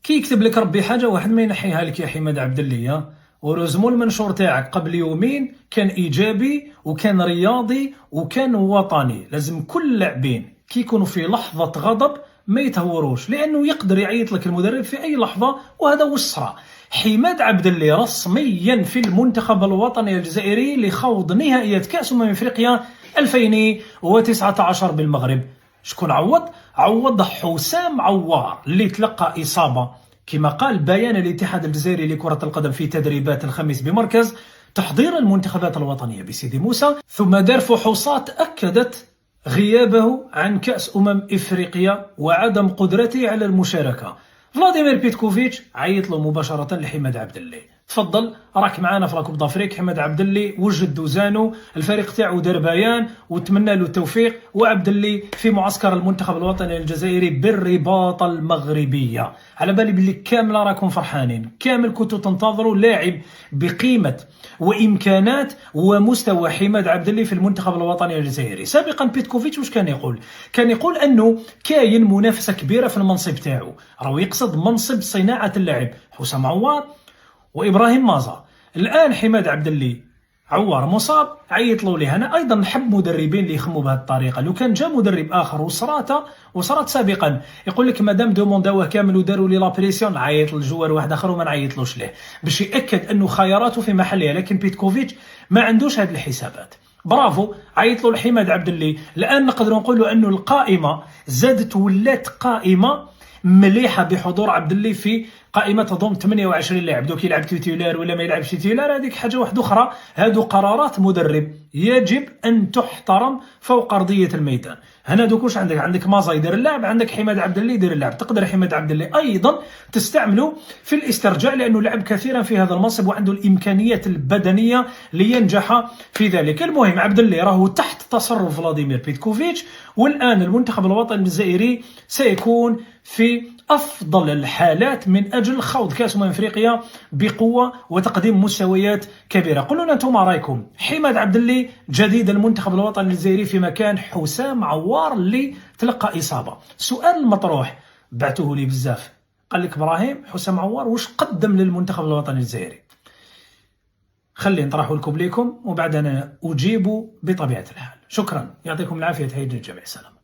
كيكتب لك ربي حاجه واحد ما ينحيها لك يا حماد عبد الله. ورزمو المنشور تاعك قبل يومين كان ايجابي وكان رياضي وكان وطني. لازم كل اللاعبين كي يكونوا في لحظه غضب ما يتهوروش، لانه يقدر يعيط لك المدرب في اي لحظه، وهذا هو الصرا. حماد عبد الله رسميا في المنتخب الوطني الجزائري لخوض نهائيات كاس افريقيا 2019 بالمغرب. شكون عوض؟ عوض حسام عوار اللي تلقى إصابة كما قال بيان الاتحاد الجزائري لكرة القدم في تدريبات الخميس بمركز تحضير المنتخبات الوطنية بسيدي موسى، ثم دار فحوصات أكدت غيابه عن كأس إفريقيا وعدم قدرته على المشاركة. فلاديمير بيتكوفيتش عيط له مباشرة لحماد عبد الله، تفضل راك معانا في لاكوب دافريك. حماد عبد الله وجد دوزانو، الفريق تاعو دار بيان وتمنى له التوفيق، وعبد الله في معسكر المنتخب الوطني الجزائري بالرباط المغربيه. على بالي باللي كامل راكم فرحانين، كامل كنتوا تنتظروا لاعب بقيمه وامكانات ومستوى حماد عبد الله في المنتخب الوطني الجزائري. سابقا بيتكوفيتش واش كان يقول؟ كان يقول انه كاين منافسه كبيره في المنصب تاعو، راهو يقصد منصب صناعه اللاعب حسام عوار وابراهيم مازا. الان حماد عبد الله عوار مصاب، عيط له ليه. انا ايضا نحب مدربين اللي يخموا بهذه الطريقه. لو كان جا مدرب اخر وصرات سابقا يقول لك مادام دومونداوه كامل وداروا لي لابريسيون، نعيط للجوار واحد اخر وما نعيطلوش ليه باش ياكد انه خياراته في محلها. لكن بيتكوفيتش ما عندوش هذه الحسابات. برافو، عيط له لحماد عبد الله. الان نقدروا نقولوا انه القائمه زادت ولات قائمه مليحه بحضور عبد الله في قائمه تضم 28 لاعب. دوك يلعب تيتولار ولا ما يلعبش تيتولار هذيك حاجه واحده اخرى. هادو قرارات مدرب يجب ان تحترم فوق ارضيه الميدان. هنا دوك واش عندك مازا يدير اللعب، عندك حماد عبد الله يدير اللعب. تقدر حماد عبد الله ايضا تستعمله في الاسترجاع لانه لعب كثيرا في هذا المنصب وعنده الامكانيات البدنيه لينجح في ذلك. المهم عبد الله راهو تحت تصرف فلاديمير بيتكوفيتش، والان المنتخب الوطني الجزائري سيكون في افضل الحالات من اجل خوض كاس افريقيا بقوه وتقديم مستويات كبيره. قولوا لنا انتم رايكم، حماد عبد الله جديد المنتخب الوطني الجزائري في مكان حسام عوار اللي تلقى اصابه. السؤال المطروح بعتوه لي بزاف، قال لك ابراهيم حسام عوار واش قدم للمنتخب الوطني الجزائري؟ خلي نطرحه لكم وبعد انا اجيب بطبيعه الحال. شكرا، يعطيكم العافيه، تحيه للجميع، سلام.